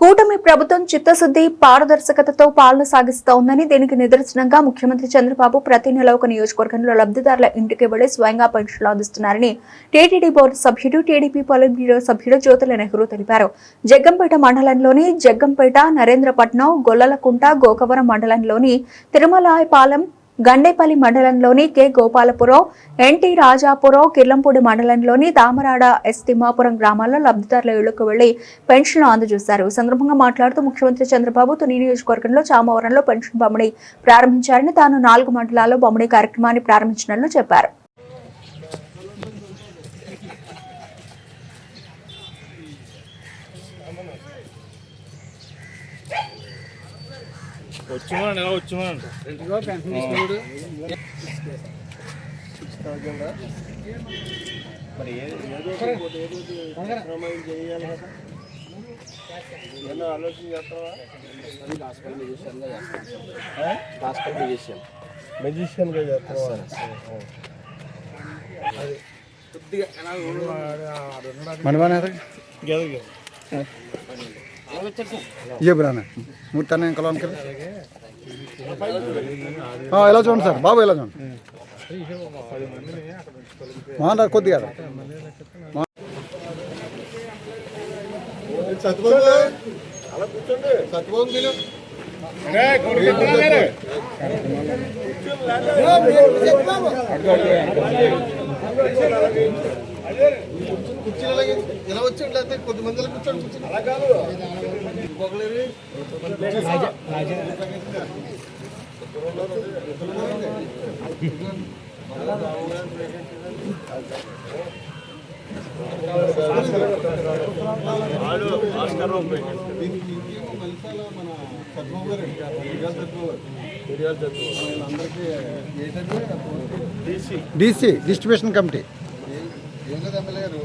కూటమి ప్రభుత్వం చిత్తశుద్ది పారదర్శకతతో పాలన సాగిస్తోందని దీనికి నిదర్శనంగా ముఖ్యమంత్రి చంద్రబాబు ప్రతి నెల ఒక నియోజకవర్గంలో లబ్ధిదారుల ఇంటికి వెళ్లి స్వయంగా పెన్షన్లు అందిస్తున్నారని టీటీడీ బోర్డు సభ్యుడు టీడీపీ పొలిట్ బ్యూరో సభ్యుడు జ్యోతుల నెహ్రూ తెలిపారు. జగ్గంపేట మండలంలోని జగ్గంపేట, నరేంద్రపట్నం, గొల్లలకుంట, గోకవరం మండలంలోని తిరుమలాయపాలెం, గండేపల్లి మండలంలోని కె గోపాలపురం, ఎన్టీ రాజాపురం, కిర్లంపూడి మండలంలోని దామరాడ, ఎస్ తిమ్మాపురం గ్రామాల్లో లబ్ధిదారుల ఇళ్లకు వెళ్లి పెన్షన్లు అందజేశారు. ఈ సందర్భంగా మాట్లాడుతూ ముఖ్యమంత్రి చంద్రబాబు తుని నియోజకవర్గంలో చామవరంలో పెన్షన్ పంపిణీ ప్రారంభించారని, తాను 4 మండలాల్లో పంపిణీ కార్యక్రమాన్ని ప్రారంభించినట్లు చెప్పారు. మరి ఏదో ఆలోచన చేస్తావా? మెజిషియన్గా చేస్తావా? ये बनाना मुट्टाने कलम कर हाँ ఎలా చూడండి సార్ బాబు ఎలా చూడండి మాండ కొద్దిగా సత్యబాబు అలా కూర్చోండి. సత్యబాబు తిను కుర్చీలు ఇలా వచ్చి లేకపోతే కొద్ది మందిలో కూర్చోండి. కూర్చొని అలా కాదు డీసీ డిస్ట్రిబ్యూషన్ కమిటీ ఏం లేదు ఎమ్మెల్యే గారు,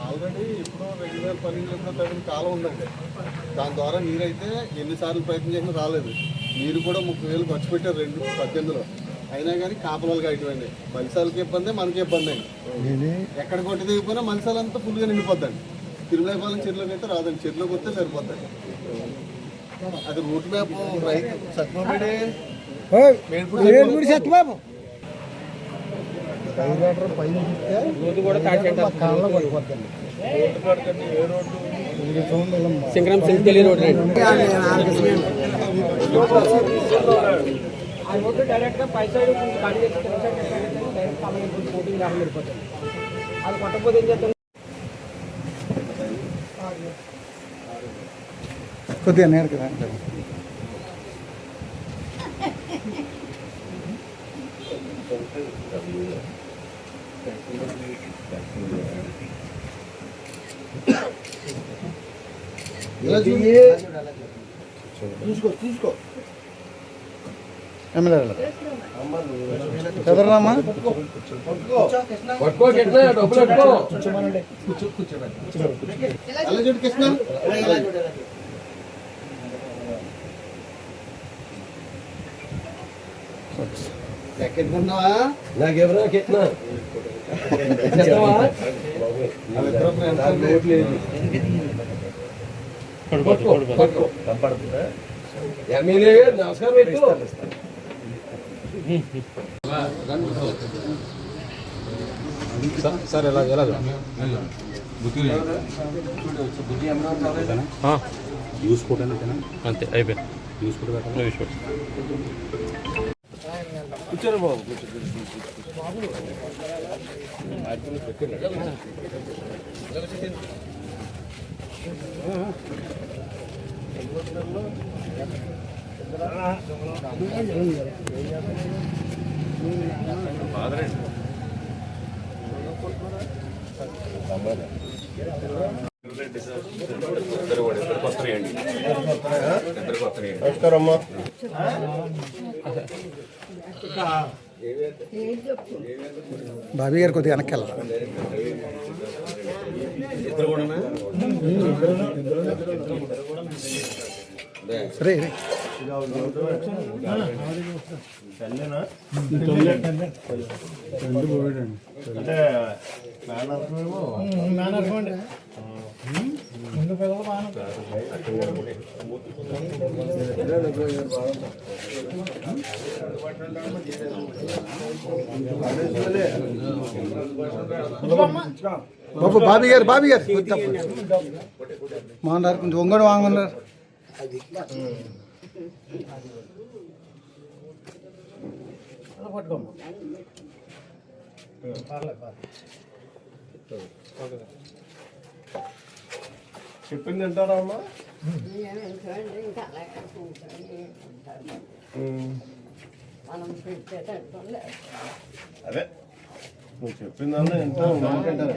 ఆల్రెడీ ఇప్పుడు 2012 తగిన కాలం ఉందండి. దాని ద్వారా మీరైతే ఎన్నిసార్లు ప్రయత్నం చేసినా రాలేదు. మీరు కూడా 30,000 ఖర్చు పెట్టారు 2018లో. అయినా కానీ కాపలాలుగా అయిపోయింది. మలిసాలకి ఇబ్బంది, మనకి ఇబ్బంది అండి. ఎక్కడ కొట్టి దిగిపోయినా మలిసాలంతా ఫుల్గా నిండిపోద్దండి. తిరుమలపాలెం చెరువులోకి అయితే రాదండి, చెరువులోకి వస్తే సరిపోద్దండి. అది రూట్ మ్యాప్ రైతు సత్యబాబు సత్యబాబు సింగరం సింగలి రోడ్ డైరెక్ట్ గా పై సైడ్ పోటింగ్ రావాలి అది కొట్టకపోతే ఏం చేస్తాం? కొద్దిగా నేరు కదా చూసుకో ఎమ్మెల్యే ఎదరమ్మా కృష్ణ ఎక్కడున్నావా? నాకెవరా కెట్నా ఎమ్మెల్యే గారు నమస్కారం పెట్టు. సార్ ఎలా ఎలా చూసుకోవటానికి అంతే అయిపోయింది. చూసుకోవడం కూర్చోరు బాబు, నమస్కారమ్మా. బాబీ గారు కొద్దిగా వెనక్కి వెళ్ళాలి. సరే అంటే బాబు బాబీ గారు మోహన్ కొంచెం ఒంగోడు వాంగన్నారు చెప్పింది తింటారా అమ్మా? అదే నువ్వు చెప్పిందన్నా ఎంత తింటారు.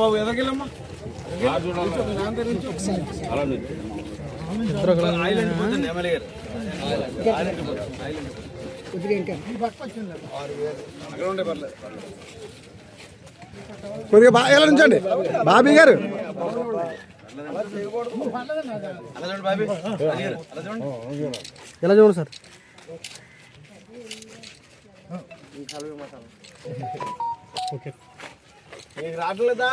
బాబు ఎదగిల్లమ్మా కొద్దిగా బాగా ఎలా నుంచండి బాబీ గారు ఎలా చూడండి సార్ ఓకే నీకు రావట్లేదా?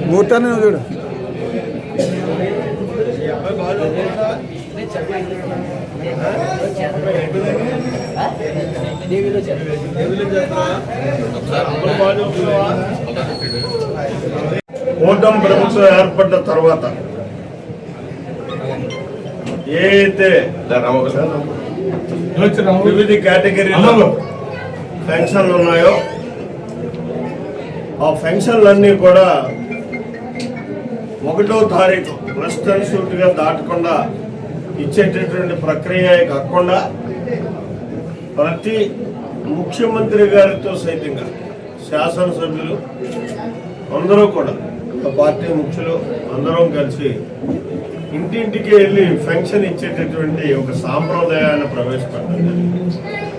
ముహూర్తాన్ని నువ్వు చూడు కూటమి ప్రభుత్వం ఏర్పడ్డ తర్వాత ఏదైతే వివిధ కేటగిరీలలో పెన్షన్లు ఉన్నాయో ఆ పెన్షన్లన్నీ కూడా 1వ తారీఖు వెస్టర్న్ సూట్గా దాటకుండా ఇచ్చేటటువంటి ప్రక్రియ కాకుండా ప్రతి ముఖ్యమంత్రి గారితో సైతంగా శాసనసభ్యులు అందరూ కూడా పార్టీ ముఖ్యులు అందరం కలిసి ఇంటింటికి వెళ్ళి పెన్షన్ ఇచ్చేటటువంటి ఒక సాంప్రదాయాన్ని ప్రవేశపెట్టింది.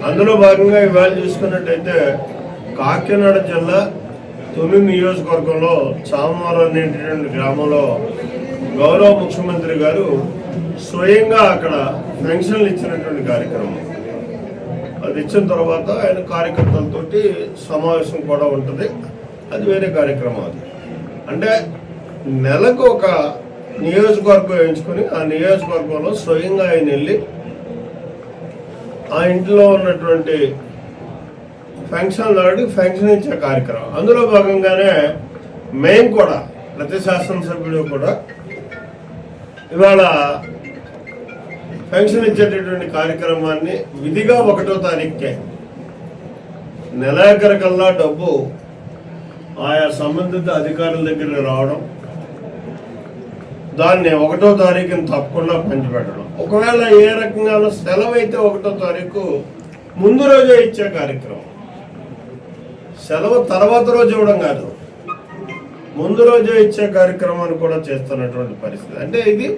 అందులో భాగంగా ఇవాళ చూసుకున్నట్టయితే కాకినాడ జిల్లా తొలి నియోజకవర్గంలో చామవరం అనేటువంటి గ్రామంలో గౌరవ ముఖ్యమంత్రి గారు స్వయంగా అక్కడ పెన్షన్లు ఇచ్చినటువంటి కార్యక్రమం. అది ఇచ్చిన తర్వాత ఆయన కార్యకర్తలతోటి సమావేశం కూడా ఉంటుంది. అది వేరే కార్యక్రమం. అది అంటే నెలకు ఒక నియోజకవర్గం ఎంచుకొని ఆ నియోజకవర్గంలో స్వయంగా ఆయన వెళ్ళి ఆ ఇంట్లో ఉన్నటువంటి పెన్షన్దారుడికి పెన్షన్ ఇచ్చే కార్యక్రమం. అందులో భాగంగానే మేము కూడా ప్రతి శాసనసభ్యుడు కూడా ఇవాళ పెన్షన్ ఇచ్చేటటువంటి కార్యక్రమాన్ని విధిగా 1వ తారీఖుకే నెలాఖరికల్లా డబ్బు ఆయా సంబంధిత అధికారుల దగ్గర రావడం, దాన్ని 1వ తారీఖుని తప్పకుండా పంచిపెట్టడం. ఒకవేళ ఏ రకంగా సెలవు అయితే 1వ తారీఖు ముందు రోజే ఇచ్చే కార్యక్రమం. సెలవు తర్వాత రోజు ఇవ్వడం కాదు, ముందు రోజే ఇచ్చే కార్యక్రమాన్ని కూడా చేస్తున్నటువంటి పరిస్థితి. అంటే ఇది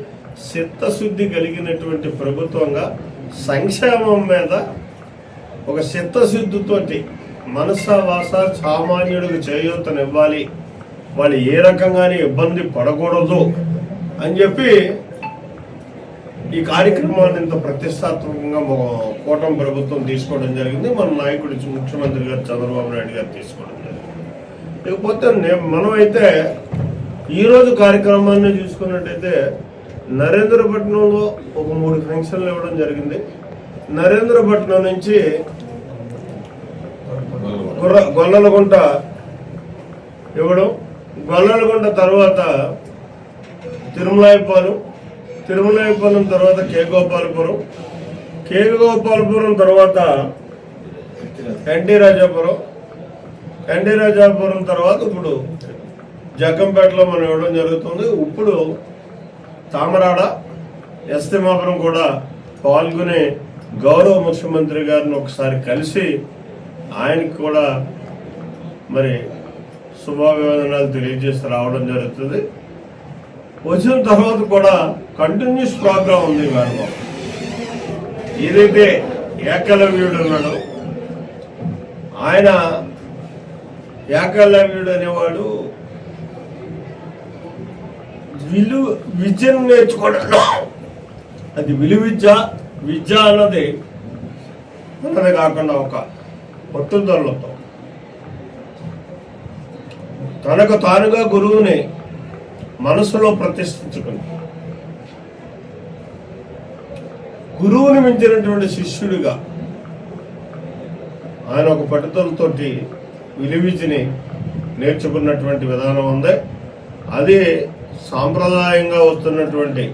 చిత్తశుద్ధి కలిగినటువంటి ప్రభుత్వంగా సంక్షేమం మీద ఒక చిత్తశుద్ధితోటి మనస వాస సామాన్యుడికి చేయూతనివ్వాలి, వాళ్ళు ఏ రకంగానే ఇబ్బంది పడకూడదు అని చెప్పి ఈ కార్యక్రమాన్ని ఇంత ప్రతిష్టాత్మకంగా కూటమి ప్రభుత్వం తీసుకోవడం జరిగింది. మన నాయకుడు ముఖ్యమంత్రి గారు చంద్రబాబు నాయుడు గారు తీసుకోవడం జరిగింది. ఇకపోతే మనమైతే ఈరోజు కార్యక్రమాన్ని చూసుకున్నట్టయితే నరేంద్రపట్నంలో ఒక 3 ఫంక్షన్లు ఇవ్వడం జరిగింది. నరేంద్రపట్నం నుంచి గొల్లలగుంట ఇవ్వడం, గొల్లలగుంట తర్వాత తిరుమలాయపాలెం తర్వాత కేగోపాలపురం తర్వాత ఎన్టీ రాజాపురం తర్వాత ఇప్పుడు జగ్గంపేటలో మనం ఇవ్వడం జరుగుతుంది. ఇప్పుడు తామరాడ ఎస్తిమాపురం కూడా పాల్గొని గౌరవ ముఖ్యమంత్రి గారిని ఒకసారి కలిసి ఆయనకి కూడా మరి శుభాభివందనాలు తెలియజేసి రావడం జరుగుతుంది. వచ్చిన తర్వాత కూడా కంటిన్యూస్ ప్రోగ్రామ్ ఉంది మేడం. ఏదైతే ఏకలవ్యుడు ఉన్నాడో ఆయన ఏకలవ్యుడు అనేవాడు విద్యను నేర్చుకోవడం, అది విద్య అన్నది కాకుండా ఒక పట్టుదలతో తనకు తానుగా గురువుని మనసులో ప్రతిష్ఠించుకుంది. గురువుని మించినటువంటి శిష్యుడిగా ఆయన ఒక పట్టుదలతోటి విలువిద్యని నేర్చుకున్నటువంటి విధానం ఉంది. అది సాంప్రదాయంగా వస్తున్నటువంటి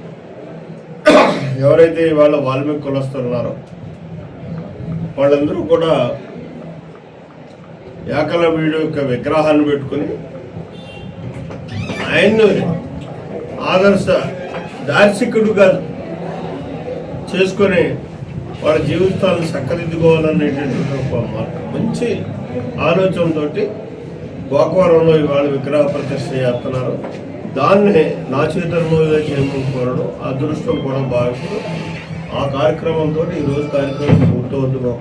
ఎవరైతే వాళ్ళ వాల్మీకి కులస్తున్నారో వాళ్ళందరూ కూడా ఏకలవ్యుడి యొక్క విగ్రహాన్ని పెట్టుకుని ఆయన్ను ఆదర్శ దార్శికుడుగా చేసుకొని వాళ్ళ జీవితాలను చక్కదిద్దుకోవాలనేటటువంటి ఒక మంచి ఆలోచనతో గోకవరంలో ఇవాళ విగ్రహ ప్రతిష్ఠ చేస్తున్నారు. దాన్ని నా చేతుల్లో చేయమని కోరడం అదృష్టం కూడా భావిస్తూ ఆ కార్యక్రమంతో ఈరోజు కార్యక్రమం పూర్తవుతున్నాం.